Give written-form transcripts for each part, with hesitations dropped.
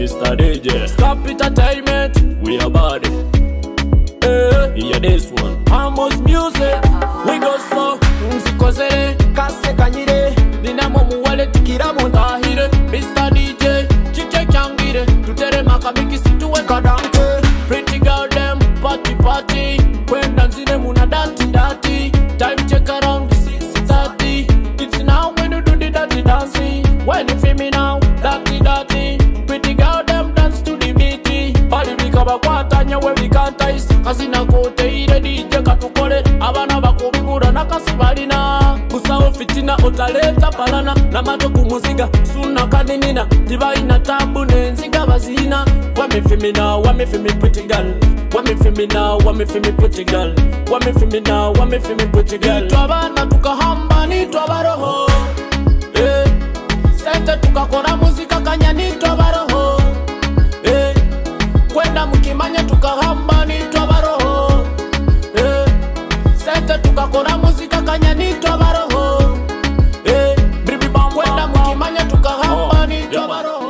Mr. DJ. Stop entertainment, we are body. Hear this one. Amos music, we go so. Mzikozere, kase kanyire. Dinamo muwale tikira montahire. Mr. DJ, chiche kyangire. Tutere makamiki situwe kadanke. Pretty girl them, party party. Kwenda nzine muna dati dati. Time check around 6:30. It's now when you do the dirty dancing. When you feel me now, dirty dirty. Pretty girl them dance to the beat. All the bikaba kwatanya we bikantais. Kasina kote ire DJ katukole. Abana bakubigura nakasibalina. Kusawo fitina otaleta palana. Namato kumuziga suna kaninina. Divaina tabu nenziga bazina. Want me for me now, want me for me pretty girl. Want me for me now, want me for me pretty girl. Want me for me now, want me for me pretty girl. Twabana tukahamba ni twabaroho. Sente tukakora muzika kanyani twabaroho. Kwenda mukimanya tukahamba ni twabaroho. Sente tukakora muzika kanyani twabaroho. Kwenda mukimanya tukahamba ni twabaroho.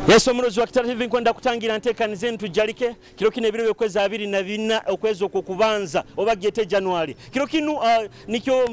Yesu murozi wa Kitara TV kwenda kutangira ntekani zenu tujalike kilo kine biro yokweza 24 okwezi okukubanza obagete January kilo kinu nikyo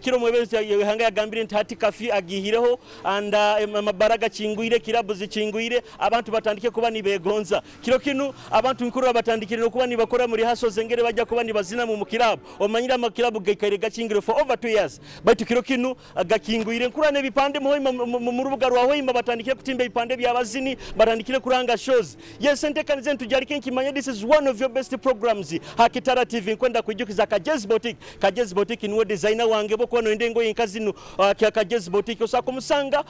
kilo mwebezi hanga yagambire ntati kafi agihireho anda mabaraga cingwire kirabu zicingwire abantu batandike kuba nibegonza kilo kinu abantu nkuru batandikire no kuba nibakora muri haso zengere bajya kuba nibazina mu mukirabu omanyira makirabu gekaire gacingire for over 2 years baitu kilo kinu gakingwire nkurane bipande mu rubuga rwaho imba batandike kutimba ipande byabazini barandikire kuranga shows. Yes, ntekani zenu tujalike nkimanya this is one of your best programs. Kitara TV kwenda kujukiza Kajez Boutique. Kajez Boutique niwe designer wange boko no ndengo yinkazinu Kajez Boutique osako musanga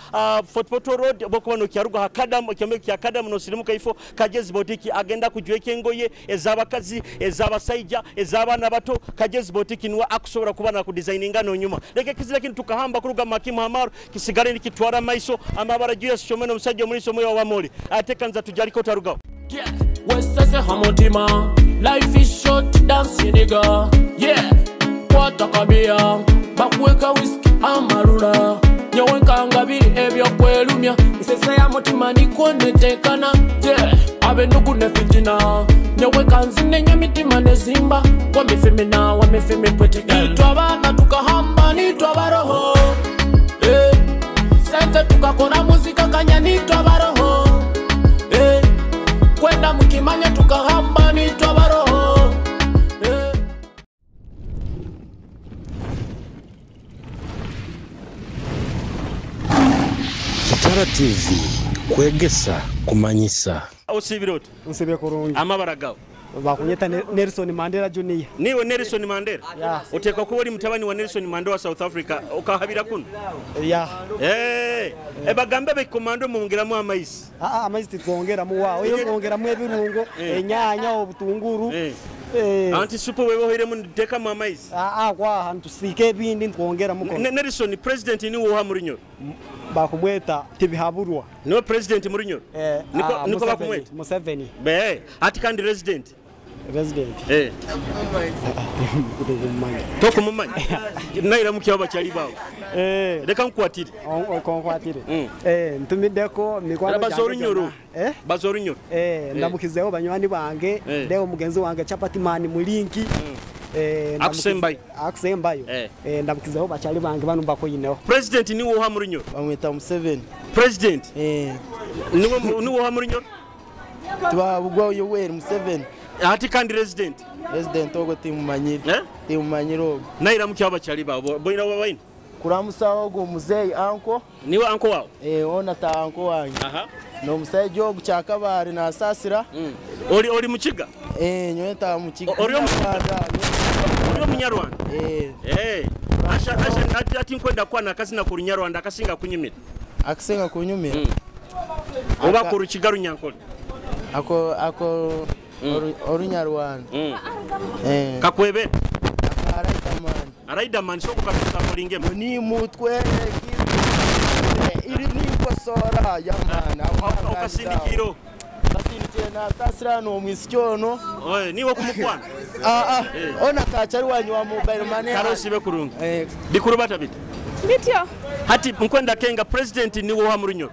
Fort Portal Road boko no kyaruga Academy kyameki Academy no silimuka ifo Kajez Boutique agenda kujweke ngoye ezabakazi ezabasaija ezabana bato Kajez Boutique niwe akusobora kubana ku designinga no nyuma. Leke kizira kintu tukahamba kuruga Makimu Amaru kisigare nikitwara maiso amabara Julius Chomeno musajja muri somo ya wamoli atekanza tujaliko taruga yeah wesese hamotima life is short dance nigga yeah kwata kabia bakweka whisky amarula nyowenka ngabiri ebyo kwelumya sese ya motima nikonetekana yeah abenugu nefitina nyowenka nzine nyamitima nezimba wamefemina wamefeme pretty girl twabana tukahamba ni twabaroho sente tukakora muzika kanyani twabaroho kwenda mukimanya tukahamba ni twabaroho Kitara TV kwegesa kumanyisa osibiroti nsebe kurungi amabaragawo bakunyeta Nelson Mandela Junior niwe Nelson Mandela yeah. Uteka ko wali mutabani wa Nelson Mandela wa South Africa ukahabira kuno yeah. Bagambe be komando mungera mu amaisi amaisi twongera mu wawe yo twongera mu ebirungo enyanya obutunguru anti supo wewe hoire mu teka mu amaisi kwa hantu sike bindi twongera mu Nelson president ni wo ha murinyo bakumweta tibihaburwa no president murinyo niko bakumweta Museveni ati kandi resident toko mumanya naira mukiya bachali bawo reka nkwatire ntumideko mikwano bazorunyoro ndamukizeho banywani bange ndeo mugenzi wange Chapati Man mulinki akusembayo ndamukizeho bachali bange banu bakoyineho president ni wo ha murinyo bamwita Museveni president ni wo ha murinyo twabugwa Yoweri Museveni ati kandi resident ogo timumanyiro naira mukiya bachali bawo boina wabaina kuramusawo go muzeyi anko niwe anko wawo ona ta anko wanyu no musayi jogu cyakabari na sasira ori mukiga nyweta mukiga ori munyarwanda ati nkwenda kwana akazina ku Runyarwanda akasinga kunyumira oba ku Rukiga Runyankole ako Orunyarwanda kakwebe Riderman soko kapita molingemo ni mutwe iri ni kosora yamana okasindikiro na sasira no mwisikyono niwo kumukwana ona kachari wanyu wa mobile money karosi be kurunga bikuru batabita bityo hati mkwenda kenga president niwo wa murinyo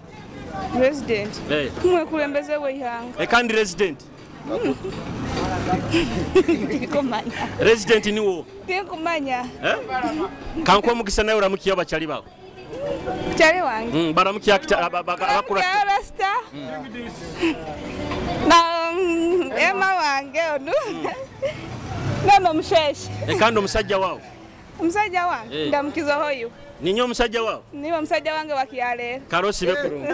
Resident. Kumwe kulembeze we ihanga. Kandi resident. Kumanya. Resident ni wo. Kumanya. Kanko mugisa nayo ramukiye abachali bawo. Chali wange. Baramukiye abakura. Rasta. Na ema wange onu. Nano msheshe. Kandi omusajja wawo. Omusajja wange ndamukizo hoyo. Ninyo omusajja wawo. Niyo omusajja wange wakiyalera. Karosi bekurungu.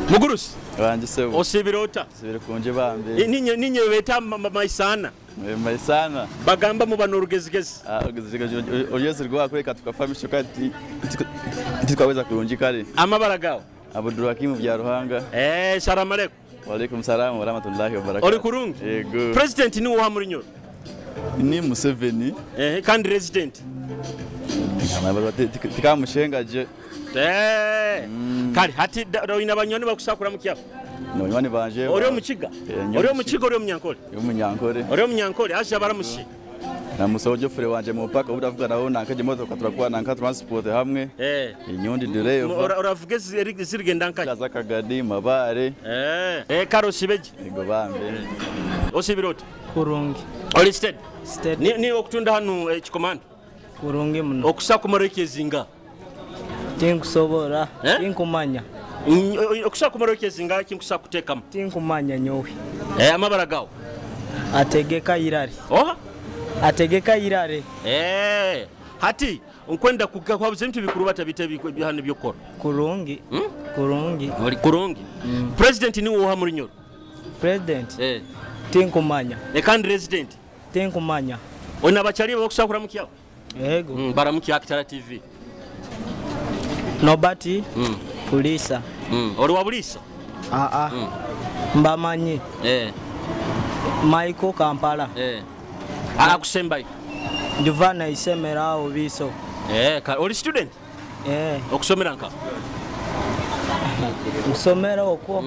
Mugurusi. Wanje sebo. Osibirota. Sibire kunje bambe. Ninye beta maisana. Maisana. Bagamba mu banurugezigezi. Ugezigezi oyeze rwa kureka tukafamisha kati tukaweza kurunjikare. Amabara gawo. Abdurakimu bya Ruhanga. Salamu alaykum. Wa alaykum salaam wa rahmatullahi wa barakatuh. Oli kurungi? Yego. President ni wo muri Nyoro. Ni Museveni. Kandi resident. Tikamushengaje. Kali hati doina banyoni bakusakura mukyabo. No nyani banje. Ori omukiga. Ori omukiga ori omunyankole. Ori omunyankole asha baramushi. Na musojo fure wanje mu paka udavuga naho nakaje motoka turakuwa nanka transport hamwe. Inyundi driver. Uravuge zirigenda nkaje. Kaza kagadi mabare. Karo sibeje. Ego bambe. Osibirota. Kurungi. Oli steady. Steady. Ni okutunda hanu chikomando. Kurungi muno. Okusaka kumarekezinga. Tinkusobora. Tinkumanya. Okusaka kumarekezinga kinkusaka kutekamo. Tinkumanya nyowe. Amabara gawo. Ategeka irare. Ategeka irare. Hati unkwenda kukwabuza bintu bikuru batabite bihano byokora. Kurungi. Kurungi. Oli kurungi. President ni wo ha muri Nyoro. President. Tinkumanya. Kandi resident. Tinkumanya. Ona bachali bakusakura mukiyawo. Yego. Baramukiya Kitara TV. Nobati. Polisa. Oli wabulisa? Mbamanyi. Michael Kampala. Akusembayi. Juvana isemera obiso. Oli student? Okusomera nka? Usomera okwo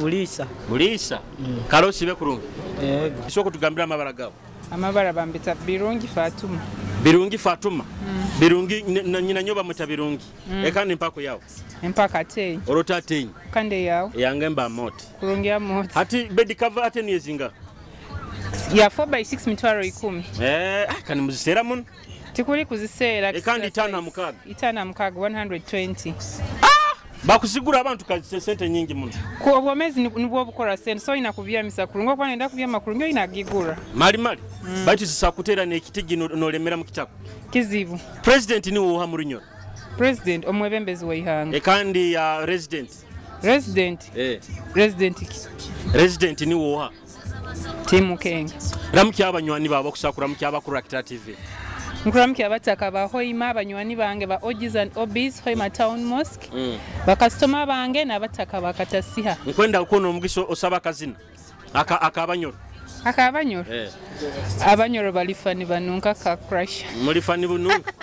Ulisa. Ulisa. Karosi bekurungi. Yego. Isoko tugambira amabara gawo. Amabara bambita Birungi Fatuma. Birungi Fatuma. Birungi nyina nyoba muta Birungi. Kandi mpako yawo. Empaka tei. Orota tei. Kande yawo. Yange mba moti. Kurungi ya moti. Hati bed cover ate niyezinga. Ya 4x6 mitwaro 10. Kani muzisera mun. Tikuli kuzisera. Kandi itana mukaga. Itana mukaga 120. Bakusigura abantu ka sente nyingi muno. Ku obwomezi nibwo bukora sente so ina kuvya misakuru ngo kwana enda kuvya makuru nyo inagigura. Mali. Baitu sisakutera ne kitigi no lemera mu kitako. Kizibu. President ni wo ha muri Nyoro. President omwebembezi wa ihanga. Kandi ya resident. Resident. Resident ni wo ha. Timu Kenya. Ramukya abanywani babo kusakura mukya abakuru Kitara TV. Nkuramukya abataka ba Hoima abanywani bange ba Ogis and Obis Hoima Town Mosque. Bakastoma bange nabataka bakatasiha. Nkwenda ukono mugisho osaba kazina. Akabanyoro. Akabanyoro. Abanyoro balifani banunka ka crash. Mulifani bununka.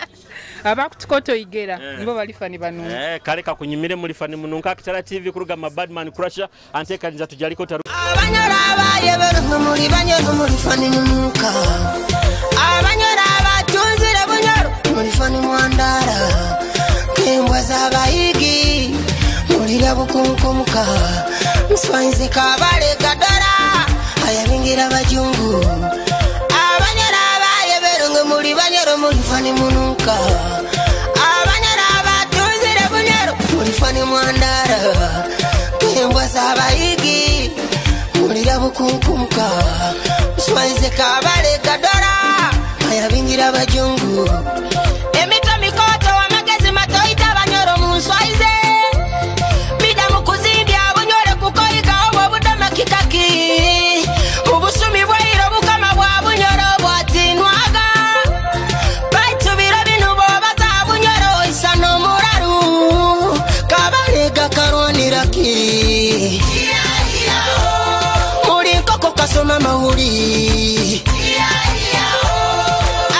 Abakutukoto igera nibo balifani banunka. Kale ka kunyimire mulifani mununka Kitara TV kuruga Badman Crusher anteka nza tujaliko taru. Abanyoro abayebero muri banyoro mulifani mununka. Abanyoro abatunzire bunyoro mulifani mwandara. Kembwa zabayigi mulira bukunkumuka. Mswanze kabale kadara ayabingira bajungu. Abanyoro abayebero muri banyoro mulifani mununka. Abanyoro abatunzire bunyoro mulifani mwandara. Kembwa zabayigi mulira bukunkumuka. Mswanze kabale kadara ayabingira bajungu. Emito mikoto wamagezi matoita banyoro munswaize. Bida mukuzibya bunyore kukoika obwo budama kikaki. Ubusumi bwairo bukama bwa bunyoro bwatinwaga. Baitu biro binu bobaza bunyoro isano muraru. Kabale gakaroniraki. Muri koko kasoma mahuri.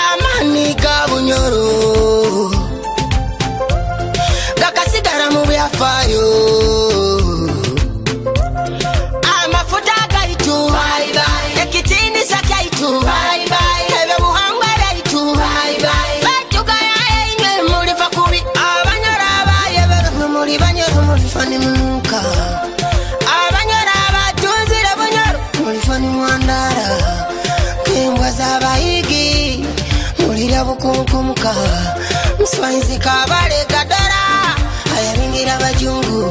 Amani gabunyoro gakasigara mu byafayo. Amafuta gaitu bye bye. Ekitini sakaitu bye bye. Ebe buhangwa gaitu bye bye. Batuga ya enye muri fakubi. Abanyoro abayebero muri banyoro mulifani munuka abanyoro abatunzire bunyoro mulifani mwandara kembwa z'abayigi mulira bukunkumuka muswanzi kabale kadara ayabingira abajungu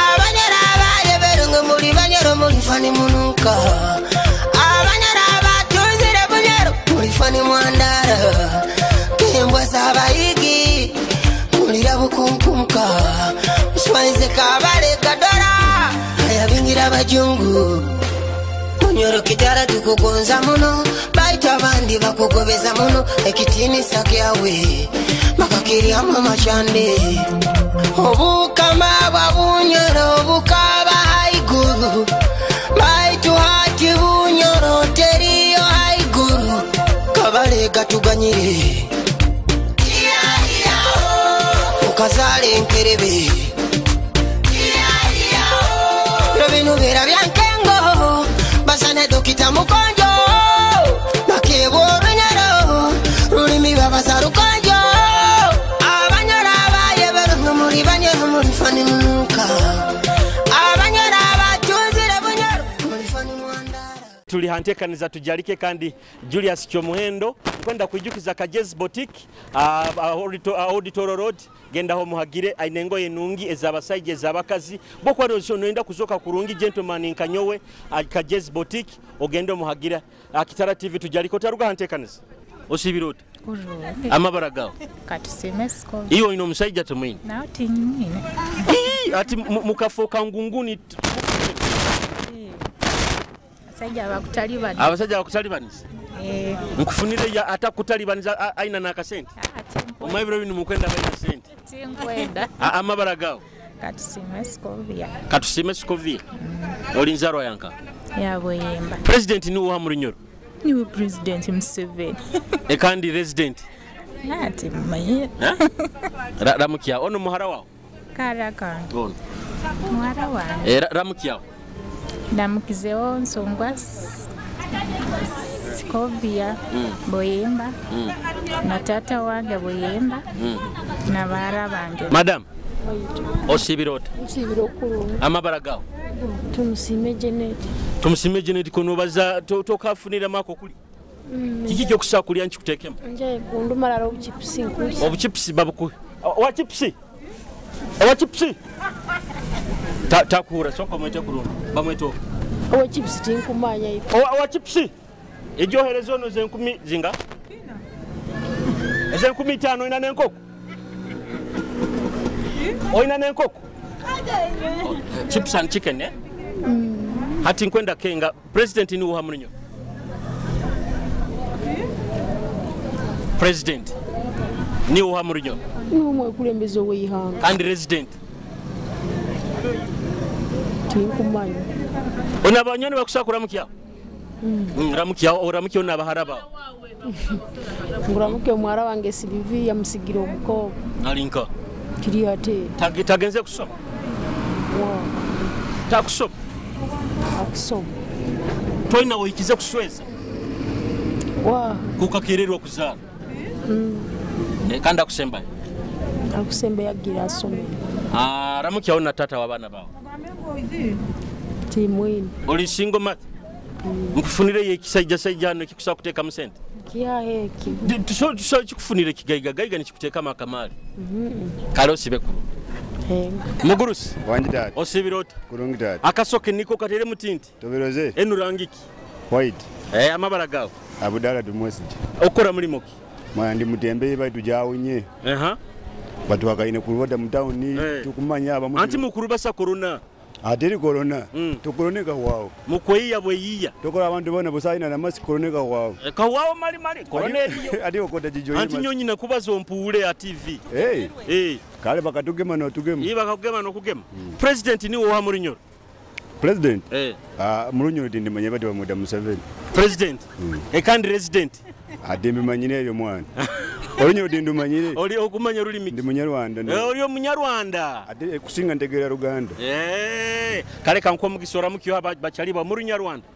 abanyoro abayeberungu muri banyoro mulifani munuka abanyoro abatunzire bunyoro mulifani mwandara kembwa z'abayigi mulira bukunkumuka muswanzi kabale kadara ayabingira abajungu Munyoro kitara tukugonza muno baita abandi bakugobeza muno ekitini sake yawe makakiri mama chande obukama babunyoro bukaba haiguru baitu hati bunyoro teriyo haiguru kabale gatuganyire ukazale nkerebe robinu bera byankengo basane dokita mukonjo nakebo runyaro rulimi babasa rukonjo abanyora abayeberungu muri banyoro muri fani munuka abanyora abatunzire bunyoro muri fani mwandara tuli hantekaniza tujalike kandi Julius Kyomuhendo kwenda kuijukiza Kagezi Boutique Auditor Road genda ho muhagire ainengo yenungi ezabasayije ezabakazi bokwa noenda kuzoka kurungi gentleman nkanyowe Kagezi Boutique ogendo muhagira Kitara TV tujaliko taruga hantekaniza osibirota amabara gawo kati semesko iyo ino musayija tumwini nauti nyine ati mukafoka ngunguni sajja bakutalibani abasajja bakutalibaniza nkufunire ya atakutalibaniza aina na kasente omayibiro bino mukwenda baina sente tinkwenda amabara gawo katusime Scovia olinzaro yanka yaboyemba president ni uha murunyoro niwe president Museveni kandi resident ati maye ramukia ono muhara wao karaka ono muhara wa ramukia namukizeo nsongwa Scovia boyemba na tata wange boyemba na bara bange madam osibirota osibirokuru amabara gawo tumusime Janet kono baza tokafunira mako kuli kiki kyo kusakulya nchikutekema nje kundumara obuchipsi nkuli obuchipsi babuku wa chipsi takura soko mwete kuruna bamweto owa chipsi tinkumanya ipo owa chipsi ejoherezo no zenkumi zinga ezenkumi 5 ina nenkoko oina nenkoko chips and chicken hati nkwenda kenga president ni uha murinyo president ni uha murinyo numwe kulembezo weyihanga and resident tinkumanya ona banyoni bakusakura mukiya ramukiya oramukiya ona baharaba nguramuke mwara wange Silvia musigira omukoko nalinka kiri ate tagenze kusoma takusoma akusoma toina oyikize kusweza kukakererwa kuzana kanda kusemba akusemba yagira asome ramukiya ona tata wabana bawo timwini oli single mat nkufunire yekisajja sajjano kikusa kuteka musente kiya heki tuso kikufunire kigaiga nikuteka makamali kalo sibekuru mugurusi wanjidad osibirota kurungidad akasoke niko katere mutinti tobiroze enurangiki white amabara gawo abudala dumwesi okora muri moki mwandi mutembe baitu jawunye batu wakaine kuroda mtauni tukumanya aba anti mukuru basa corona ateri corona tukoroneka wao mukweya bweyiya tokora abantu bona busaina na masi koroneka wao kawao mali corona eriyo adi okota jijo anti nyonyi nakubaza ompuule ya TV kale bakatugema no tugema iba bakugema no kugema president ni wo hamurinyo president murunyoro tindi manye bati bamuda Museveni president kandi resident adembe manyine yo mwana Olinyo dindu manyire oli okumanya rulimi ndi munyarwanda oli omunyarwanda ade kusinga ntegera Ruganda kale kanko mugisora mukiyo bachali ba murunyarwanda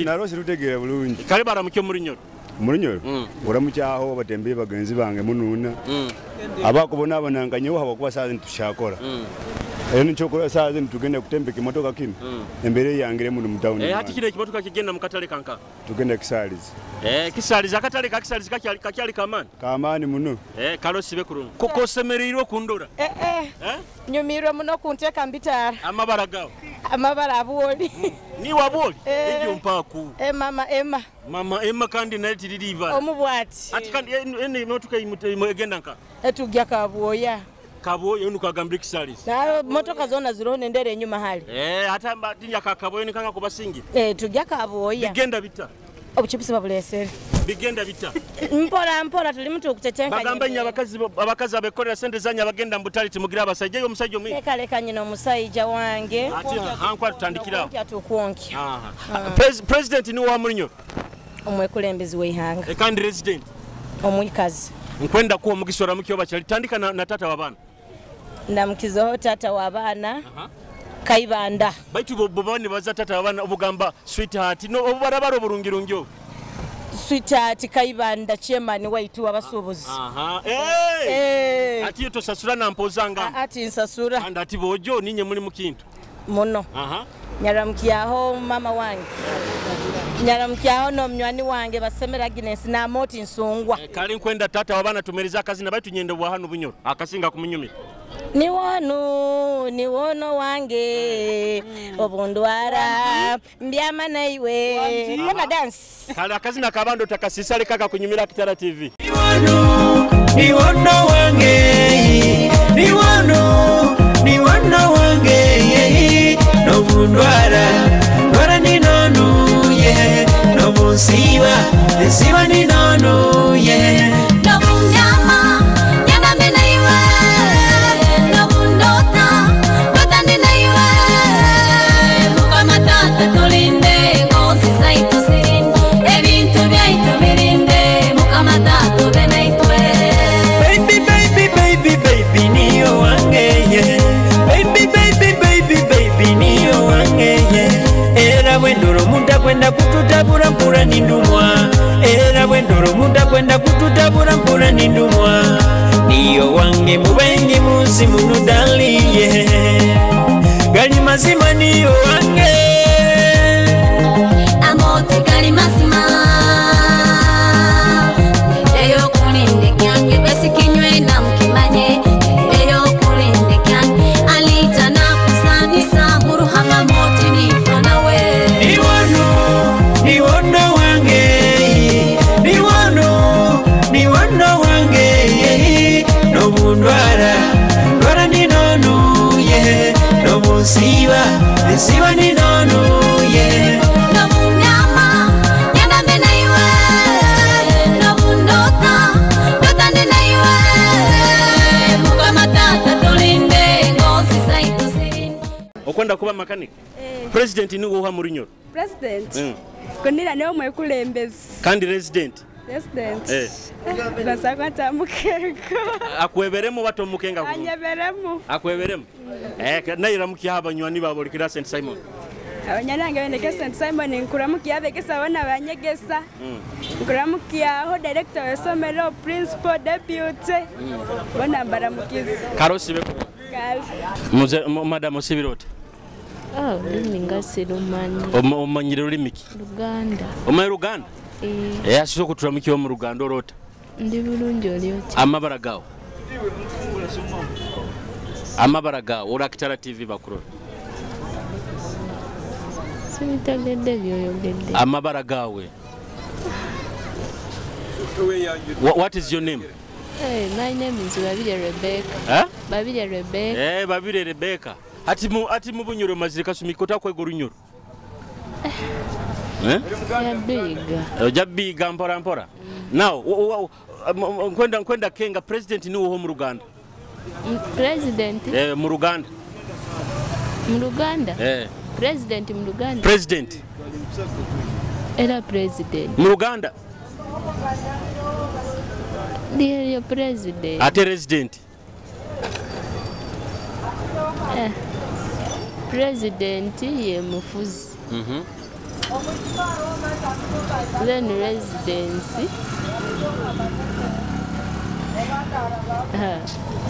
naro sirutegera bulungi kale bara mukyo murunyoro Murunyoro uramukyaho batembe bagenzi bange mununa abakubona abananganye wabo kuba sazi ntushakora nicyo kora sazi ntugende kutembeka imotoka kino embere yangire mu mutawuni hati kile kimotoka kigenda mukatale kanka tugende kisalizi kisalizi akatale kakisalizi kakyali kamani muno kalosibe kurungu kokosemeriro kundura nyumiro muno kunteka mbitara amabara gawo amabara aboli ni waboli ejo mpaku mama Emma kandi naliti deliver omubwati ati kandi ene imotoka igenda nka etugya kabuoya kaboyo nukagambira kisalizi na motoka zona zirone ndere enyuma hali hata mbatinya kakaboyo nikanga kubasingi tugya kabuoya bigenda bita obuchipisi babulesere bigenda bita mpora tuli mtu okutetenka bagamba nya abakazi abekorera sente zanya bagenda mbutaliti mugira abasajja yo musajja omi leka nyina omusajja wange ati hankwa tutandikirawo atukonki president ni wa Murinyo omwekulembezi w'ihanga kandi resident omwikazi nkwenda kuwa mugisora mukyo bachali tandika na tata wabana ndamukizaho tata wabana Kaibanda baitu bobani baza tata wabana obugamba sweetheart no obarabaro burungirungyo sweetheart Kaibanda chairman waitu abasubuzi ati to sasura na mpozanga ati nsasura anda ati bojo ninye muri mukintu muno nyaramkiyaho mama wange nyaramkiyaho no mnywani wange basemera Guinness na moti nsungwa kali nkwenda tata wabana tumeriza kazi na baitu nyende bwa hano bunyoro akasinga kumunyumi ni wono wange obundwara mbyama naiwe kona dance kala kazi na kabando takasisale kaka kunyumira Kitara TV ni wono wange ni wono wange no bundwara ndwara ni nonu ye no bunsiba siba ni nonu ye no bunyama nyana mena iwe no bundota bata ni na iwe muka matata tulinde ngozi saitu sirinde ebintu byaitu birinde muka matata bena itwe baby niyo wange baby niyo wange era bwendoro muda kwenda kututabura mpura nindumwa era bwendoro muda kwenda kututabura mpura nindumwa niyo wange mubengi musi munudaliye gali mazima niyo wange amoti gali mazima eyo kulinde kyange besikinywe na mkimanye eyo kulinde kyange alita na kusanisa muruhama moti nifana we ni wono wange ni wono wange no bundwara ndwara ni nonu ye no bunsiba siba ni nonu ye no bunyama nyana mena iwe no bundota bata ni na iwe muka matata tulinde ngozi saitu sirinde okwenda kuba mechanic president ni wo Murinyo president konira ne omwekulembezi kandi resident basaka tamukeko akweberemo bato mukenga anyeberemo akweberemo naira mukiha abanywani babo likira St Simon abanyananga bendeke St Simon nkuramukiya begesa bana banyegesa nkuramukiya ho director wesomero principal deputy bona mbaramukiza karosi beko muze madam Sibirote Luminga sirumanyi omanyire lulimiki Luganda omaye Luganda asizo kuturamukiyo mu Luganda orota ndi bulungi olyoti amabara gawo ora Kitara TV bakuro sibitagedde byoyogedde amabara gawe what is your name my name is Babire Rebecca Babire Rebecca Babire Rebecca ati mu bunyoro mazirika sumikota kwego runyoro jabiga mpora now kwenda kenga president ni wo mu Ruganda president mu Ruganda president mu Ruganda president era president mu Ruganda ndiyo president ate resident president ye mufuzi Then residency.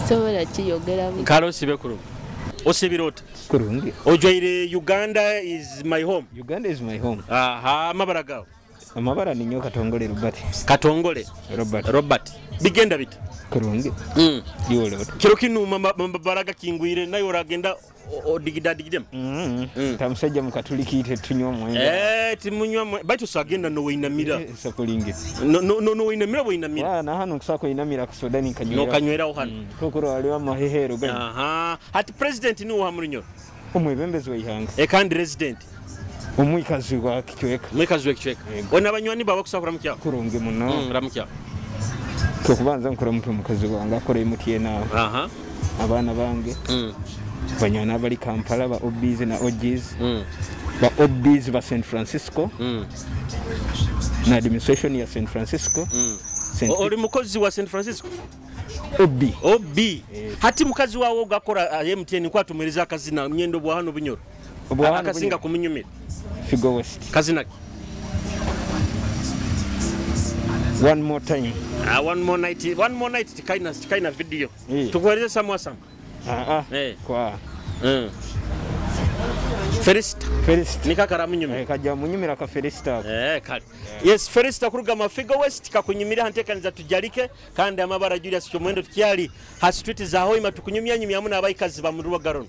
So that you get Kalo Sibekuru. Osibirota. Kurungi. Ojoire Uganda is my home. Uganda is my home. Aha, mabaragao. Amabara ni nyo Katongole Robert. Katongole Robert. Bigenda bit. Kurungi. Yolo. Kirokinu mabaraga kingwire nayo ragenda odigidem. Tamusajja mukatulikite tunywa mwenda. Timunywa baitu sagenda no winamira. Sakulingi. No winamira winamira. Na hano kusako inamira kusodani kanywera. No kanywera ohano. Kokoro aliwa mahehero gani. Aha. Hati president ni uhamrinyo. Omwebembezi w'ihanga. Kandi resident. Omwikazi wa Kichweka. Mwikazi wa Kichweka. Ona abanywani baba kusakura mukya. Kurungi muno. Ramukya. Kubanza nkora mukazi wange akora mutiye nawe. Aha. Abana bange. Banywana bali Kampala ba OBs na OGs. Ba OBs ba San Francisco. Na administration ya San Francisco. Oli mukozi wa San Francisco. OB. Hati mukazi wawo ugakora MTN kwa tumereza akazina myendo bwa hano bunyoro. Akasinga kuminyumira. Figo West. Kazina. One more time. One more night tikaina video. Tukueleze samwa. Kwa. First. Nikakara munyumira. Kajja munyumira ka first. Kali. Yes, first kuruga mafigo West kakunyumira hantekaniza tujalike kandi amabara Julius Kyomwendo tukyali ha street za Hoima tukunyumya nyumya muna abayikazi ba muruwa garon.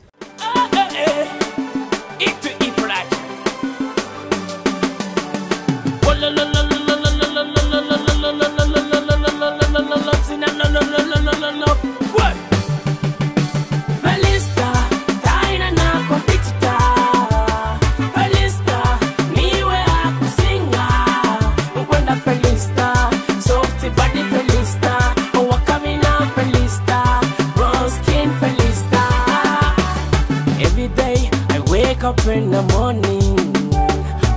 Up in the morning,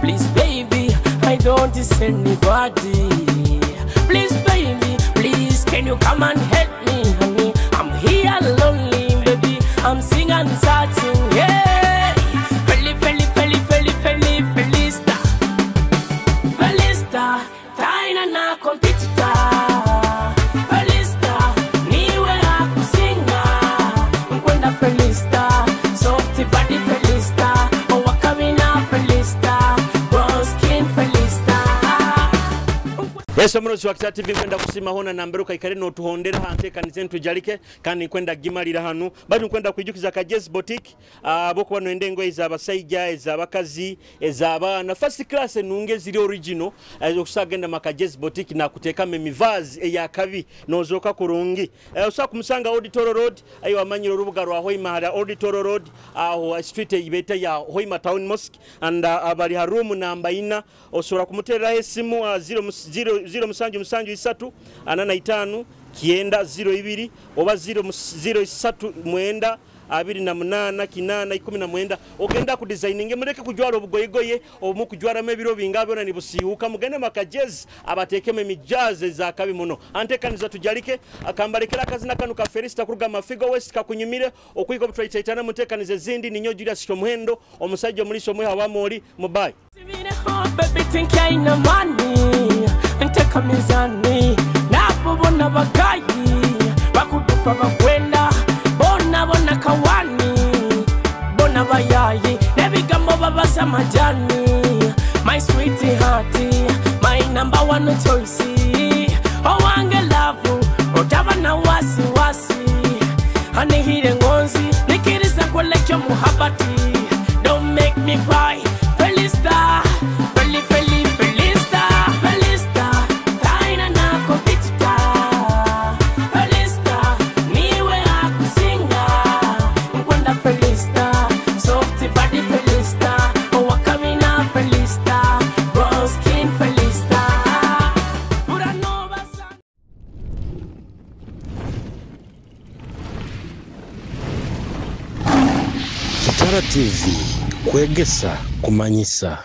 please baby, I don't miss anybody. Please baby, please can you come and help me, honey? I'm here lonely, baby. I'm singing and searching, yeah. Felista, Felista, taina na competitor. Felista, niwe akusinga, mkwenda Felista, softy body Felista. Yeso murozi wa Kitara TV kwenda kusima hona na mberuka ikare no tuhondera hanteka nizentu jalike kandi kwenda gimalira hanu badu kwenda kwijukiza ka Jazz Boutique boko bano endengo ezabasajja ezabakazi ezabana first class nunge ziri original okusagenda maka Jazz Boutique na kuteka memivazi eyakabi nozoka kurungi osa kumusanga Auditor Road ayo amanyiro rubuga rwa Hoima hara Auditor Road aho street ibeta ya Hoima Town Mosque and abali harumu namba 4 osora kumutera esimu 0 anana 5 kienda 02 oba 03 mwenda 28 kinana 19 ogenda ku designing mureke kujwara obugoyegoye omu kujwara mebiro bingabona nibusihuka mugende makajez abatekeme mijaze za kabi muno antekaniza tujalike akambarekera kazina kanu ka Felista kuruga mafigo West kakunyumire okuyiko butwaitana mutekanize zindi ninyo Julius Kyomwendo omusajja muri somwe hawamori mubai baby think I no money and take a mizani napo bona bagayi bakudupa bakwenda bona kawani bona bayayi nebigambo babasa majani my sweetie hearty my number one choice owange love otaba na wasi anihire ngonzi nikirisa kolekyo muhabati don't make me cry Felista Felista taina na competitor Felista niwe akusinga mkwenda Felista soft body Felista owakamina Felista brown skin Felista pura nova Kitara TV kwegesa kumanyisa.